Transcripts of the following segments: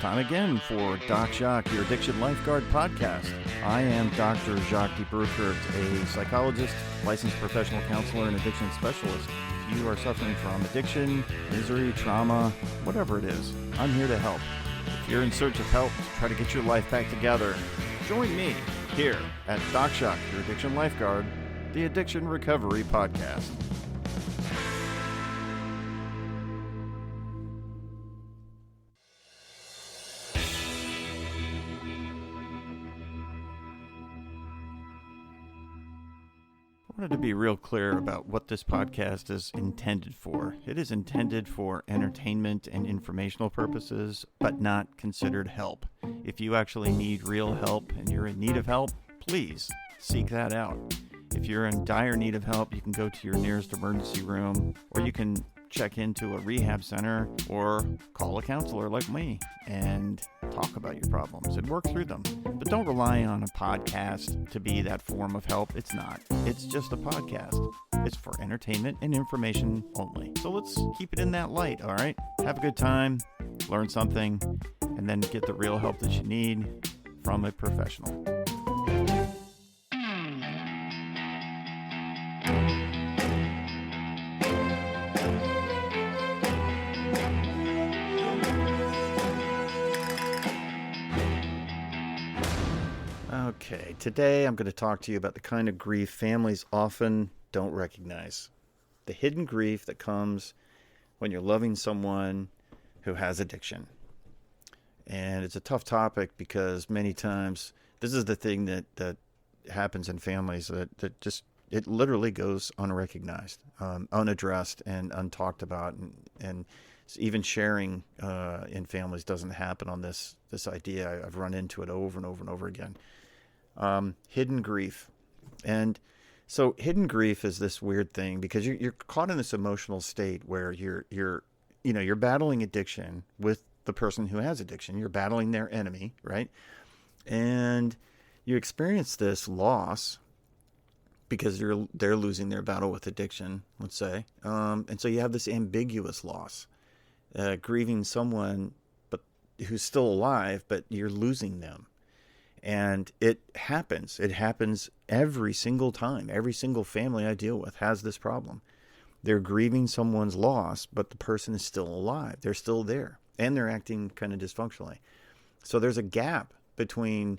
Time again for Doc Jacques, your Addiction Lifeguard podcast. I am Dr. Jacques de Bruckert, a psychologist, licensed professional counselor, and addiction specialist. If you are suffering from addiction, misery, trauma, whatever it is, I'm here to help. If you're in search of help to try to get your life back together, join me here at Doc Jacques, your Addiction Lifeguard, the Addiction Recovery Podcast. I wanted to be real clear about what this podcast is intended for. It is intended for entertainment and informational purposes, but not considered help. If you actually need real help and you're in need of help, please seek that out. If you're in dire need of help, you can go to your nearest emergency room, or you can check into a rehab center or call a counselor like me and talk about your problems and work through them. But don't rely on a podcast to be that form of help. It's not. It's just a podcast. It's for entertainment and information only. So let's keep it in that light, all right? Have a good time, learn something, and then get the real help that you need from a professional. Okay, today I'm going to talk to you about the kind of grief families often don't recognize. The hidden grief that comes when you're loving someone who has addiction. And it's a tough topic because many times this is the thing that happens in families that just, it literally goes unrecognized, unaddressed and untalked about. And even sharing in families doesn't happen on this idea. I've run into it over and over and over again. Hidden grief. And so hidden grief is this weird thing because you're caught in this emotional state where you're battling addiction with the person who has addiction. You're battling their enemy, right? And you experience this loss because they're losing their battle with addiction, let's say. And so you have this ambiguous loss, grieving someone but who's still alive, but you're losing them. And it happens. It happens every single time. Every single family I deal with has this problem. They're grieving someone's loss, but the person is still alive. They're still there. And they're acting kind of dysfunctionally. So there's a gap between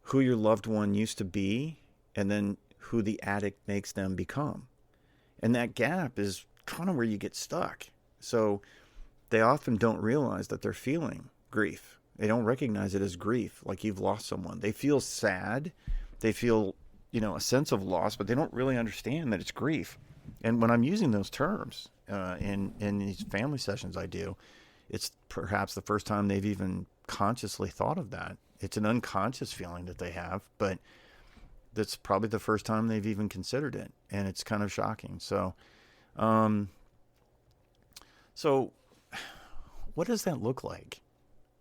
who your loved one used to be and then who the addict makes them become. And that gap is kind of where you get stuck. So they often don't realize that they're feeling grief. They don't recognize it as grief, like you've lost someone. They feel sad. They feel, a sense of loss, but they don't really understand that it's grief. And when I'm using those terms in these family sessions I do, it's perhaps the first time they've even consciously thought of that. It's an unconscious feeling that they have, but that's probably the first time they've even considered it. And it's kind of shocking. So what does that look like?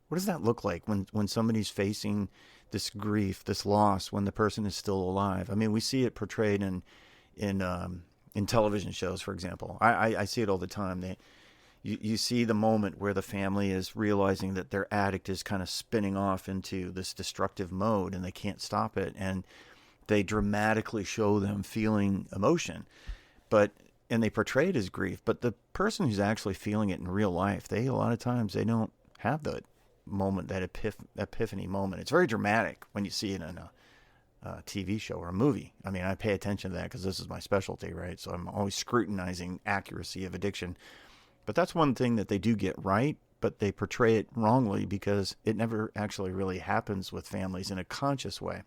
What does that look like when somebody's facing this grief, this loss, when the person is still alive? I mean, we see it portrayed in television shows, for example. I see it all the time. You see the moment where the family is realizing that their addict is kind of spinning off into this destructive mode and they can't stop it. And they dramatically show them feeling emotion, and they portray it as grief. But the person who's actually feeling it in real life, a lot of times they don't have that moment, that epiphany moment. It's very dramatic when you see it in a TV show or a movie. I mean, I pay attention to that because this is my specialty, right? So I'm always scrutinizing accuracy of addiction. But that's one thing that they do get right, but they portray it wrongly because it never actually really happens with families in a conscious way.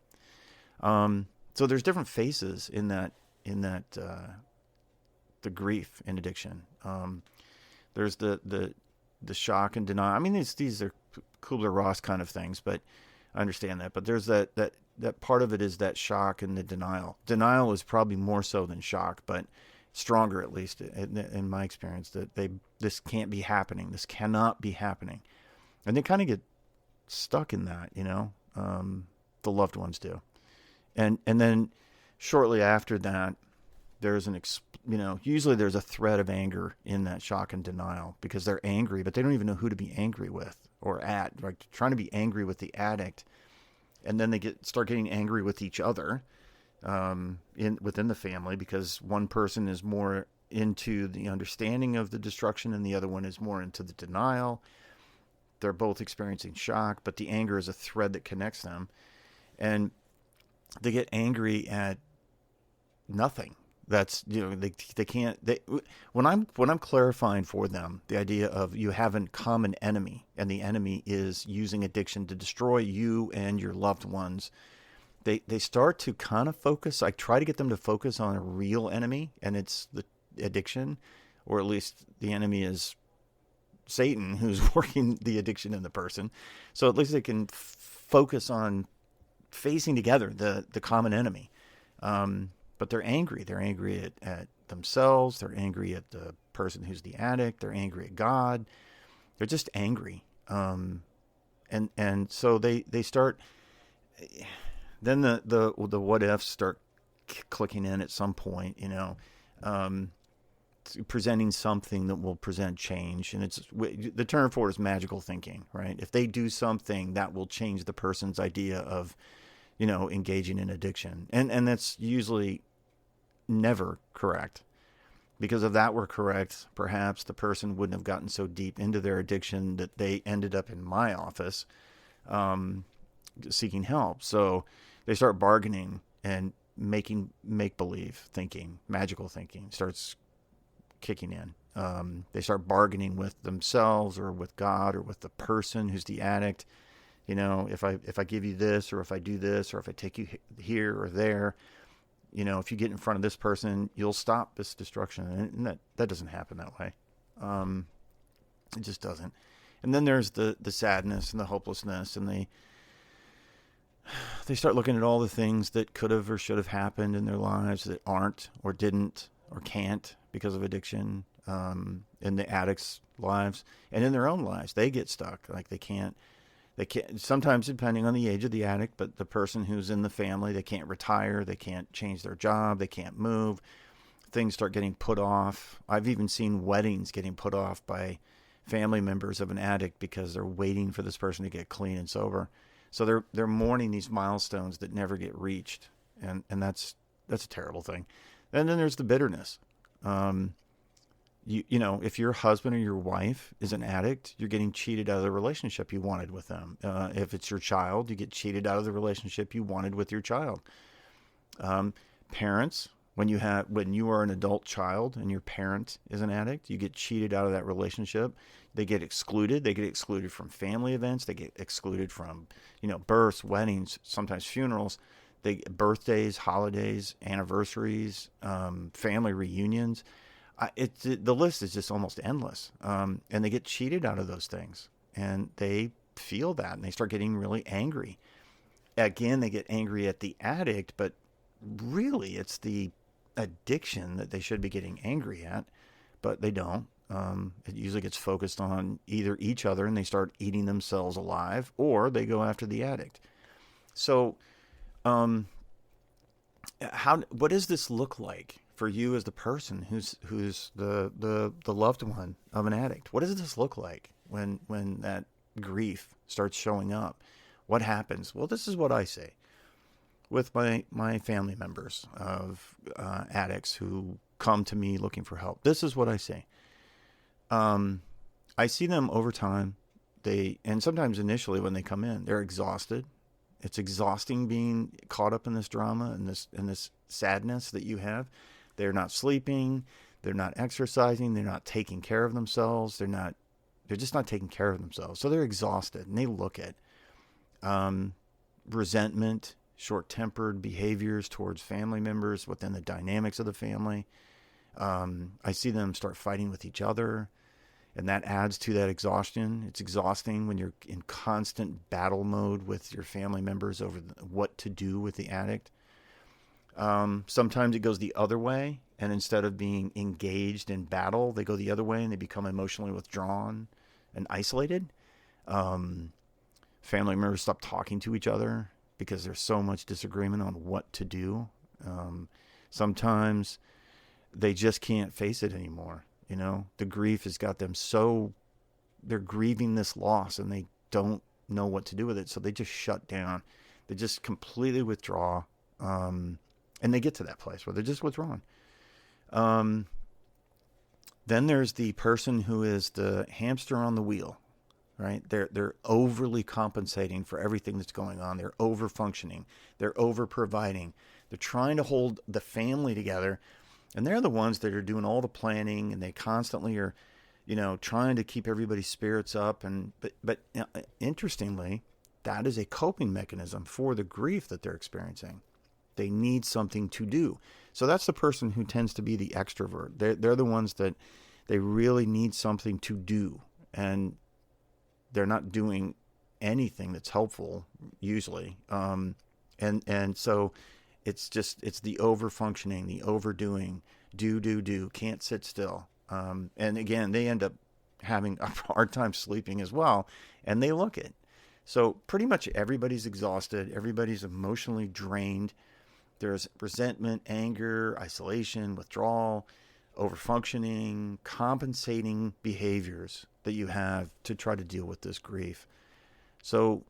So there's different phases in that the grief in addiction. There's the shock and denial. I mean, these are Kubler-Ross kind of things, but I understand that. But there's that part of it is that shock and the denial. Denial is probably more so than shock, but stronger, at least in my experience, that this can't be happening. This cannot be happening. And they kind of get stuck in that, the loved ones do. And then shortly after that, there's usually there's a thread of anger in that shock and denial because they're angry, but they don't even know who to be angry with. or like trying to be angry with the addict, and then they start getting angry with each other within the family because one person is more into the understanding of the destruction and the other one is more into the denial. They're both experiencing shock, but the anger is a thread that connects them, and they get angry at nothing. That's, they can't, when I'm clarifying for them the idea of you have a common enemy and the enemy is using addiction to destroy you and your loved ones, they start to kind of focus. I try to get them to focus on a real enemy, and it's the addiction, or at least the enemy is Satan, who's working the addiction in the person. So at least they can focus on facing together the common enemy. But they're angry. They're angry at themselves. They're angry at the person who's the addict. They're angry at God. They're just angry. And so they start. Then the what ifs start clicking in at some point. Presenting something that will present change, and it's the term for it is magical thinking, right? If they do something that will change the person's idea of, engaging in addiction, and that's usually never correct. Because if that were correct, perhaps the person wouldn't have gotten so deep into their addiction that they ended up in my office seeking help. So they start bargaining and making make-believe thinking, magical thinking starts kicking in. They start bargaining with themselves or with God or with the person who's the addict. If I give you this, or if I do this, or if I take you here or there, if you get in front of this person, you'll stop this destruction. And that doesn't happen that way. It just doesn't. And then there's the sadness and the hopelessness, and they start looking at all the things that could have or should have happened in their lives that aren't or didn't or can't because of addiction, in the addict's lives and in their own lives. They get stuck. Like they can't, sometimes depending on the age of the addict, but the person who's in the family, they can't retire. They can't change their job. They can't move. Things start getting put off. I've even seen weddings getting put off by family members of an addict because they're waiting for this person to get clean and sober. So they're mourning these milestones that never get reached. And that's a terrible thing. And then there's the bitterness. If your husband or your wife is an addict, you're getting cheated out of the relationship you wanted with them. If it's your child, you get cheated out of the relationship you wanted with your child. Parents, when you are an adult child and your parent is an addict, you get cheated out of that relationship. They get excluded. They get excluded from family events. They get excluded from, births, weddings, sometimes funerals. Birthdays, holidays, anniversaries, family reunions. The list is just almost endless. And they get cheated out of those things. And they feel that, and they start getting really angry. Again, they get angry at the addict, but really it's the addiction that they should be getting angry at, but they don't. It usually gets focused on either each other and they start eating themselves alive, or they go after the addict. So, what does this look like for you as the person who's the loved one of an addict? What does this look like when that grief starts showing up? What happens? Well, this is what I say with my family members of addicts who come to me looking for help. This is what I say. I see them over time. And sometimes initially when they come in, they're exhausted. It's exhausting being caught up in this drama and this sadness that you have. They're not sleeping. They're not exercising. They're not taking care of themselves. They're just not taking care of themselves. So they're exhausted, and they look at resentment, short-tempered behaviors towards family members within the dynamics of the family. I see them start fighting with each other, and that adds to that exhaustion. It's exhausting when you're in constant battle mode with your family members over what to do with the addict. Sometimes it goes the other way, and instead of being engaged in battle, they go the other way and they become emotionally withdrawn and isolated. Family members stop talking to each other because there's so much disagreement on what to do. Sometimes they just can't face it anymore. The grief has got them so they're grieving this loss and they don't know what to do with it, so they just shut down. They just completely withdraw, and they get to that place where they're just withdrawn. Then there's the person who is the hamster on the wheel, right? They're overly compensating for everything that's going on. They're over functioning. They're over providing. They're trying to hold the family together, and they're the ones that are doing all the planning, and they constantly are, trying to keep everybody's spirits up. But interestingly, that is a coping mechanism for the grief that they're experiencing. They need something to do. So that's the person who tends to be the extrovert. They're the ones that they really need something to do, and they're not doing anything that's helpful usually. And so it's the over functioning, the overdoing, do, can't sit still. And again, they end up having a hard time sleeping as well, and they look it. So pretty much everybody's exhausted. Everybody's emotionally drained. There's resentment, anger, isolation, withdrawal, overfunctioning, compensating behaviors that you have to try to deal with this grief. So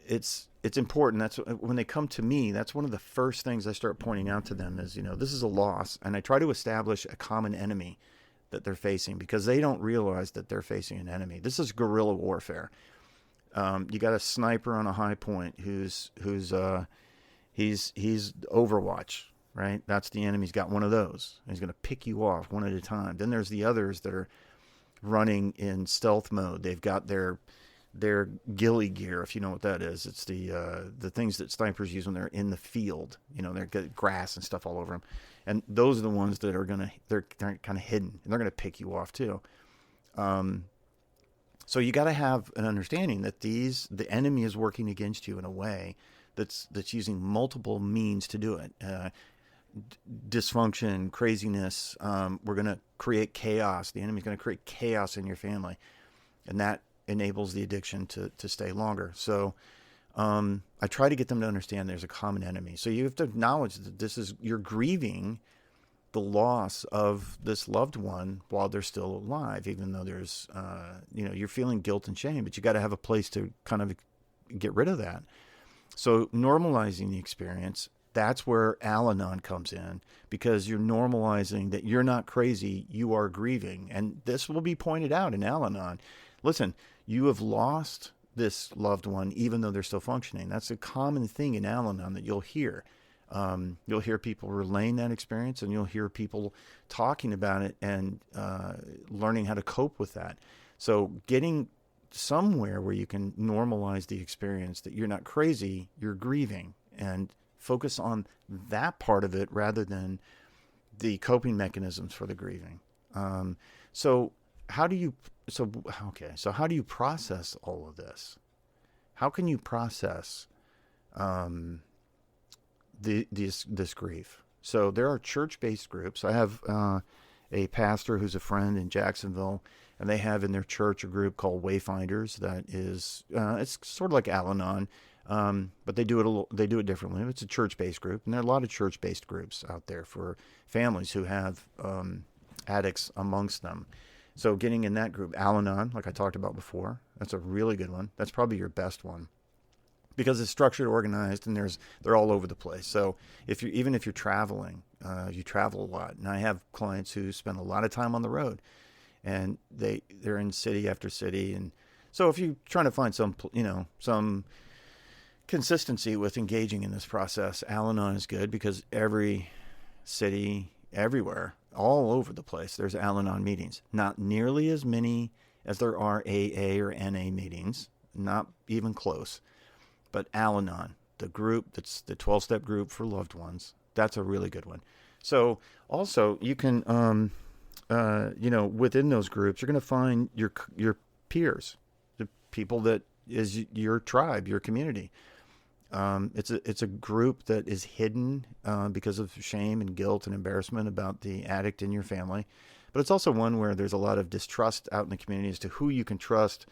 it's important. That's when they come to me, that's one of the first things I start pointing out to them is, this is a loss. And I try to establish a common enemy that they're facing, because they don't realize that they're facing an enemy. This is guerrilla warfare. You got a sniper on a high point who's Overwatch, right? That's the enemy. He's got one of those. He's going to pick you off one at a time. Then there's the others that are running in stealth mode. They've got their ghillie gear, if you know what that is. It's the things that snipers use when they're in the field. They've got grass and stuff all over them. And those are the ones that they're kind of hidden, and they're going to pick you off too. So you got to have an understanding that the enemy is working against you in a way that's using multiple means to do it. Dysfunction, craziness. We're going to create chaos. The enemy's going to create chaos in your family, and that enables the addiction to stay longer. So I try to get them to understand there's a common enemy. So you have to acknowledge that you're grieving the loss of this loved one while they're still alive, even though there's, you're feeling guilt and shame, but you got to have a place to kind of get rid of that. So normalizing the experience, that's where Al-Anon comes in, because you're normalizing that you're not crazy, you are grieving. And this will be pointed out in Al-Anon. Listen, you have lost this loved one, even though they're still functioning. That's a common thing in Al-Anon that you'll hear. You'll hear people relaying that experience, and you'll hear people talking about it and learning how to cope with that. So getting somewhere where you can normalize the experience that you're not crazy, you're grieving, and focus on that part of it rather than the coping mechanisms for the grieving. So how do you process all of this? How can you process this grief? So there are church-based groups. I have a pastor who's a friend in Jacksonville, and they have in their church a group called Wayfinders that is it's sort of like Al-Anon, but they do it differently. It's a church-based group, and there are a lot of church-based groups out there for families who have addicts amongst them. So getting in that group, Al-Anon, like I talked about before, that's a really good one. That's probably your best one, because it's structured, organized, and they're all over the place. So even if you're traveling, you travel a lot. And I have clients who spend a lot of time on the road, and they're in city after city. And so if you're trying to find some consistency with engaging in this process, Al-Anon is good, because every city, everywhere, all over the place, there's Al-Anon meetings. Not nearly as many as there are AA or NA meetings, not even close. But Al-Anon, the group that's the 12-step group for loved ones, that's a really good one. So also you can, within those groups, you're going to find your peers, the people that is your tribe, your community. It's a group that is hidden because of shame and guilt and embarrassment about the addict in your family. But it's also one where there's a lot of distrust out in the community as to who you can trust,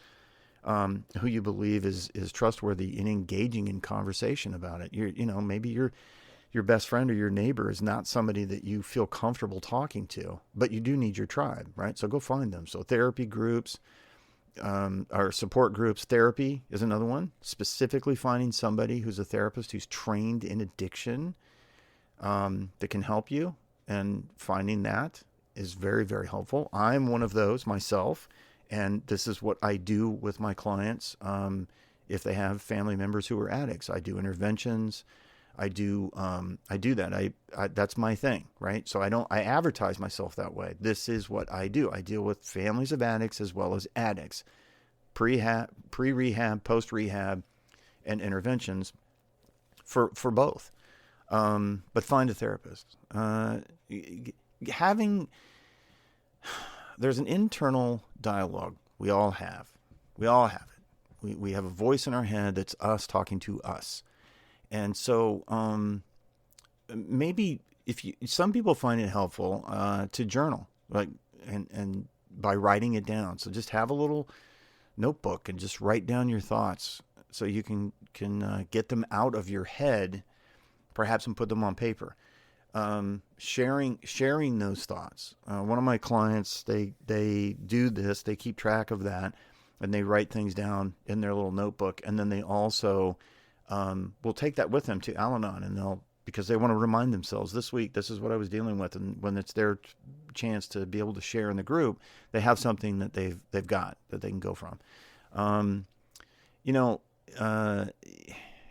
who you believe is trustworthy in engaging in conversation about it. Maybe your best friend or your neighbor is not somebody that you feel comfortable talking to, but you do need your tribe, right? So go find them. So therapy groups, our support groups. Therapy is another one. Specifically finding somebody who's a therapist who's trained in addiction that can help you, and finding that is very, very helpful. I'm one of those myself, and this is what I do with my clients. If they have family members who are addicts, I do interventions. I do that. I that's my thing, right? So I advertise myself that way. This is what I do. I deal with families of addicts as well as addicts, pre-rehab, post-rehab, and interventions for both. But find a therapist. There's an internal dialogue we all have. We all have it. We have a voice in our head that's us talking to us. And so maybe some people find it helpful to journal, like and by writing it down. So just have a little notebook and just write down your thoughts so you can get them out of your head, perhaps, and put them on paper. Sharing those thoughts. One of my clients, they do this. They keep track of that, and they write things down in their little notebook, and then they also will take that with them to Al-Anon, and because they want to remind themselves, this week, this is what I was dealing with. And when it's their chance to be able to share in the group, they have something that they've got that they can go from.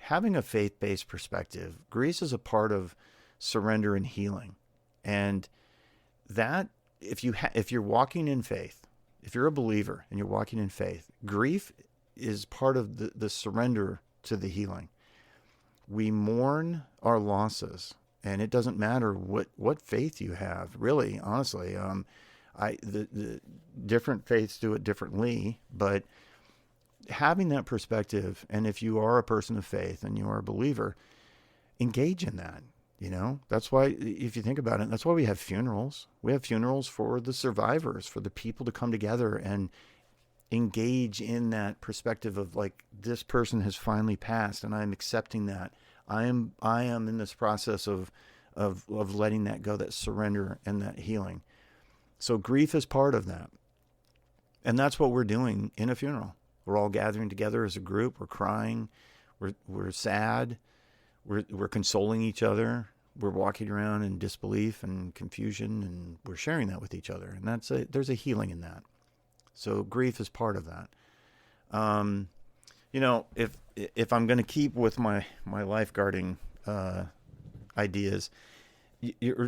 Having a faith-based perspective, grief is a part of surrender and healing. And that, if you're walking in faith, if you're a believer and you're walking in faith, grief is part of the surrender to the healing. We mourn our losses, and it doesn't matter what faith you have, really, honestly. The different faiths do it differently, but having that perspective, and if you are a person of faith and you are a believer, engage in that. That's why, if you think about it, that's why we have funerals. We have funerals for the survivors, for the people to come together and engage in that perspective of, like, this person has finally passed, and I'm accepting that. I am in this process of letting that go, that surrender and that healing. So grief is part of that. And that's what we're doing in a funeral. We're all gathering together as a group. We're crying. We're sad. We're consoling each other. We're walking around in disbelief and confusion, and we're sharing that with each other. And there's a healing in that. So grief is part of that. If I'm going to keep with my lifeguarding ideas,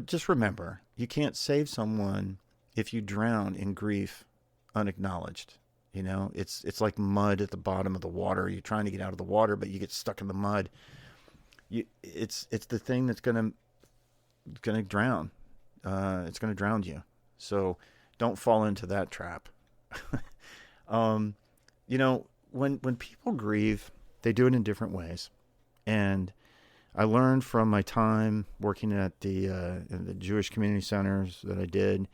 just remember, you can't save someone if you drown in grief unacknowledged. It's like mud at the bottom of the water. You're trying to get out of the water, but you get stuck in the mud. It's the thing that's gonna drown. It's gonna drown you. So don't fall into that trap. When people grieve, they do it in different ways, and I learned from my time working at the Jewish community centers that I did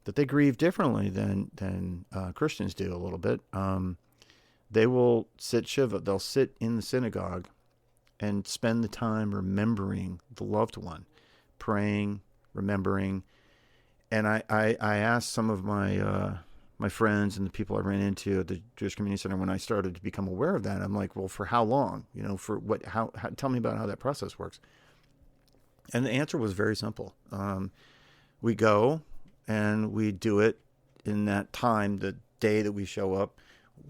that they grieve differently than Christians do a little bit. They will sit shiva. They'll sit in the synagogue and spend the time remembering the loved one, praying, remembering. And I asked some of my friends and the people I ran into at the Jewish Community Center when I started to become aware of that. I'm like, well, for how long? For what? How? Tell me about how that process works. And the answer was very simple. We go and we do it in that time, the day that we show up.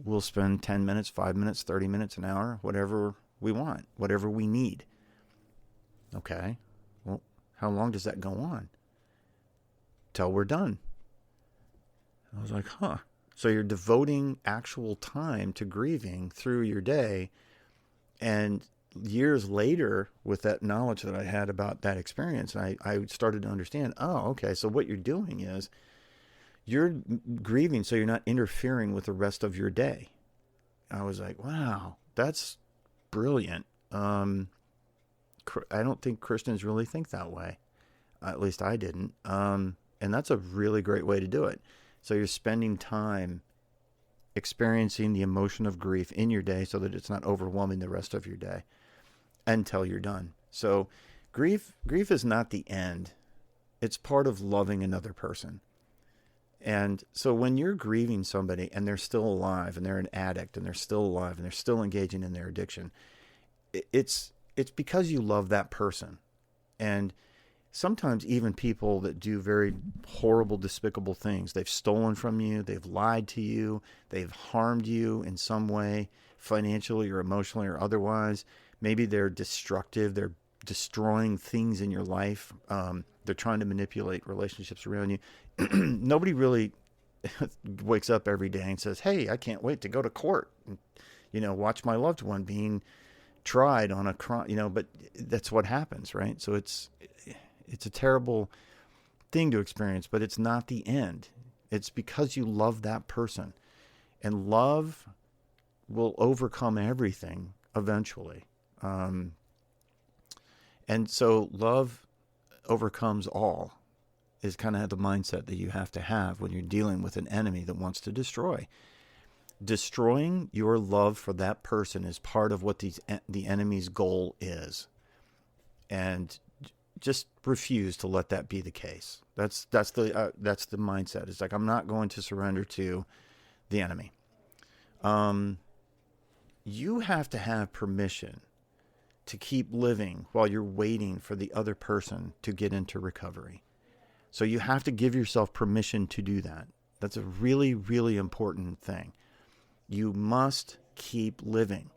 We'll spend 10 minutes, 5 minutes, 30 minutes, an hour, whatever we want, whatever we need. Okay. Well, how long does that go on? Till we're done. I was like, huh. So you're devoting actual time to grieving through your day. And years later, with that knowledge that I had about that experience, I started to understand, oh, okay, so what you're doing is you're grieving so you're not interfering with the rest of your day. I was like, wow, that's brilliant. I don't think Christians really think that way. At least I didn't. And that's a really great way to do it. So you're spending time experiencing the emotion of grief in your day so that it's not overwhelming the rest of your day until you're done. So grief is not the end. It's part of loving another person. And so when you're grieving somebody and they're still alive and they're an addict and they're still alive and they're still engaging in their addiction, it's because you love that person. And sometimes even people that do very horrible, despicable things, they've stolen from you, they've lied to you, they've harmed you in some way, financially or emotionally or otherwise. Maybe they're destructive, they're destroying things in your life. They're trying to manipulate relationships around you. Nobody really wakes up every day and says, "Hey, I can't wait to go to court and, watch my loved one being tried on a crime," but that's what happens, right? So it's a terrible thing to experience, but it's not the end. It's because you love that person, and love will overcome everything eventually. And so love overcomes all is kind of the mindset that you have to have when you're dealing with an enemy that wants to destroy. Destroying your love for that person is part of what the enemy's goal is. And just refuse to let that be the case. That's the mindset. It's like, I'm not going to surrender to the enemy. You have to have permission to keep living while you're waiting for the other person to get into recovery. So you have to give yourself permission to do that. That's a really, really important thing. You must keep living,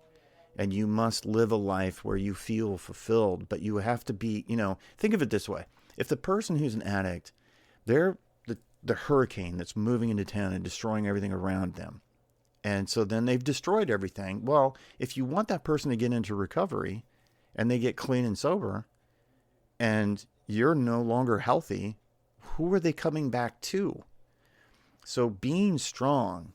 and you must live a life where you feel fulfilled, but you have to be, think of it this way. If the person who's an addict, they're the hurricane that's moving into town and destroying everything around them. And so then they've destroyed everything. Well, if you want that person to get into recovery and they get clean and sober and you're no longer healthy, who are they coming back to? So being strong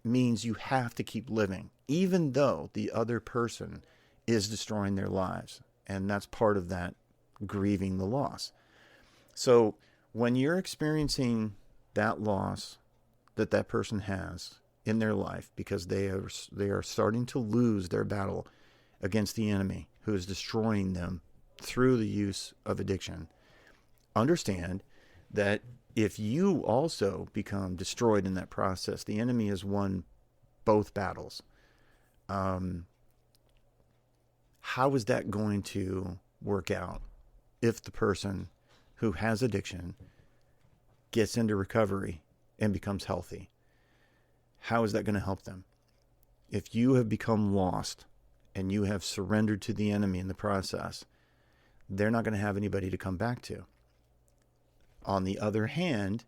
means you have to keep living, even though the other person is destroying their lives. And that's part of that grieving the loss. So when you're experiencing that loss that person has in their life, because they are starting to lose their battle against the enemy who is destroying them through the use of addiction, understand that if you also become destroyed in that process, the enemy has won both battles. How is that going to work out if the person who has addiction gets into recovery and becomes healthy? How is that going to help them? If you have become lost and you have surrendered to the enemy in the process, they're not going to have anybody to come back to. On the other hand,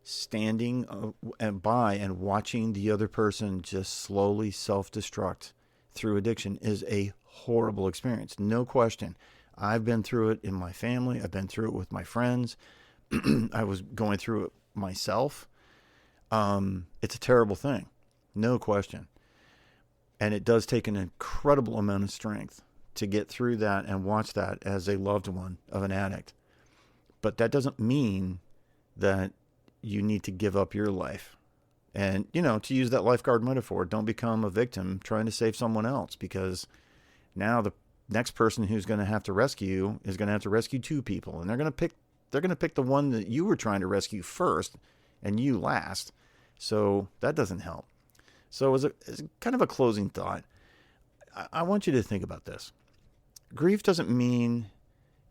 standing by and watching the other person just slowly self-destruct through addiction is a horrible experience. No question. I've been through it in my family. I've been through it with my friends. I was going through it myself. It's a terrible thing. No question. And it does take an incredible amount of strength to get through that and watch that as a loved one of an addict. But that doesn't mean that you need to give up your life. And, to use that lifeguard metaphor, don't become a victim trying to save someone else, because now the next person who's going to have to rescue you is going to have to rescue two people. And they're going to pick the one that you were trying to rescue first and you last. So that doesn't help. So as kind of a closing thought, I want you to think about this. Grief doesn't mean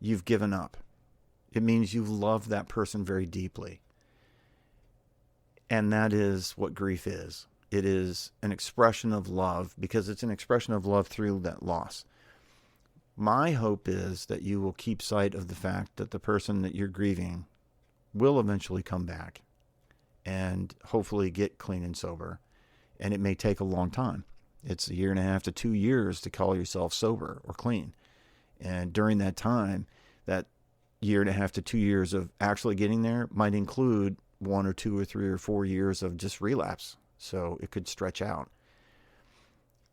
you've given up. It means you've loved that person very deeply. And that is what grief is. It is an expression of love, because it's an expression of love through that loss. My hope is that you will keep sight of the fact that the person that you're grieving will eventually come back and hopefully get clean and sober. And it may take a long time. It's 1.5 to 2 years to call yourself sober or clean. And during that time, that 1.5 to 2 years of actually getting there might include 1 or 2 or 3 or 4 years of just relapse. So it could stretch out.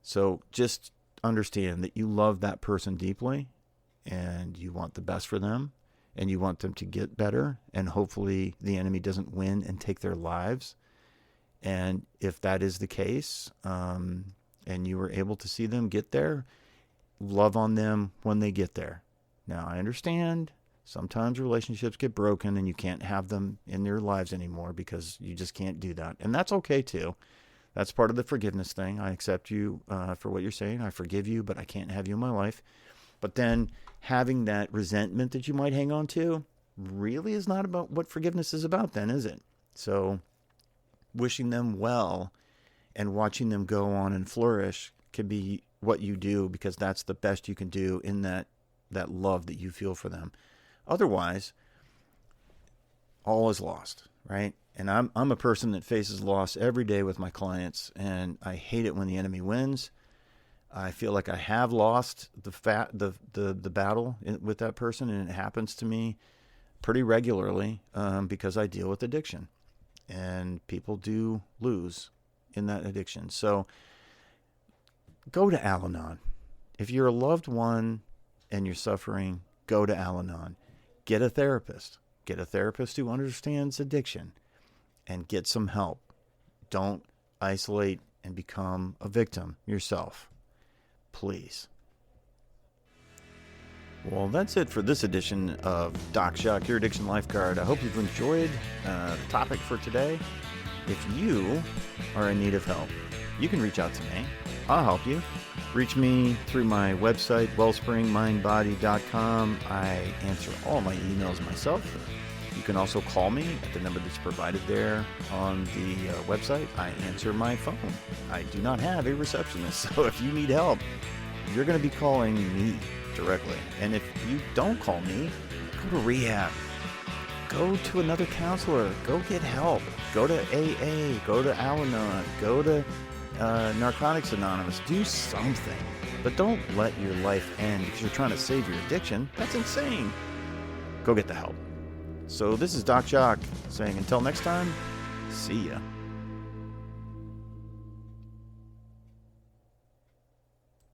So just understand that you love that person deeply and you want the best for them and you want them to get better, and hopefully the enemy doesn't win and take their lives. And if that is the case, and you were able to see them get there, love on them when they get there. Now, I understand Sometimes relationships get broken and you can't have them in their lives anymore because you just can't do that. And that's okay too. That's part of the forgiveness thing. I accept you for what you're saying. I forgive you, but I can't have you in my life. But then having that resentment that you might hang on to really is not about what forgiveness is about then, is it? So wishing them well and watching them go on and flourish can be what you do, because that's the best you can do in that love that you feel for them. Otherwise, all is lost, right? And I'm a person that faces loss every day with my clients, and I hate it when the enemy wins. I feel like I have lost the battle with that person, and it happens to me pretty regularly because I deal with addiction, and people do lose in that addiction. So go to Al-Anon. If you're a loved one and you're suffering, go to Al-Anon. Get a therapist. Get a therapist who understands addiction and get some help. Don't isolate and become a victim yourself. Please. Well, that's it for this edition of Doc Shock, your addiction lifeguard. I hope you've enjoyed the topic for today. If you are in need of help, you can reach out to me. I'll help you. Reach me through my website, wellspringmindbody.com. I answer all my emails myself. You can also call me at the number that's provided there on the website. I answer my phone. I do not have a receptionist, so if you need help, you're going to be calling me directly. And if you don't call me, go to rehab. Go to another counselor. Go get help. Go to AA. Go to Al-Anon. Go to Narcotics Anonymous. Do something. But don't let your life end because you're trying to save your addiction. That's insane. Go get the help. So this is Doc Jock saying until next time, see ya.